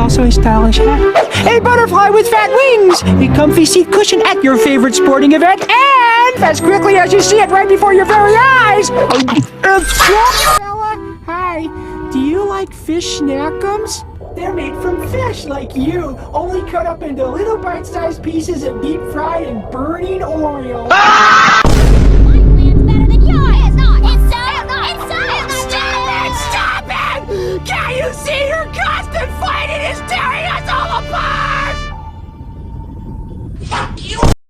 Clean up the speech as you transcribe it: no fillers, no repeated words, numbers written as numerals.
also a stylish hat. A butterfly with fat wings! A comfy seat cushion at your favorite sporting event, and as quickly as you see it right before your very eyes, it's fella. Hi, do you like fish snackums? They're made from fish like you, only cut up into little bite-sized pieces and deep fried in burning oil.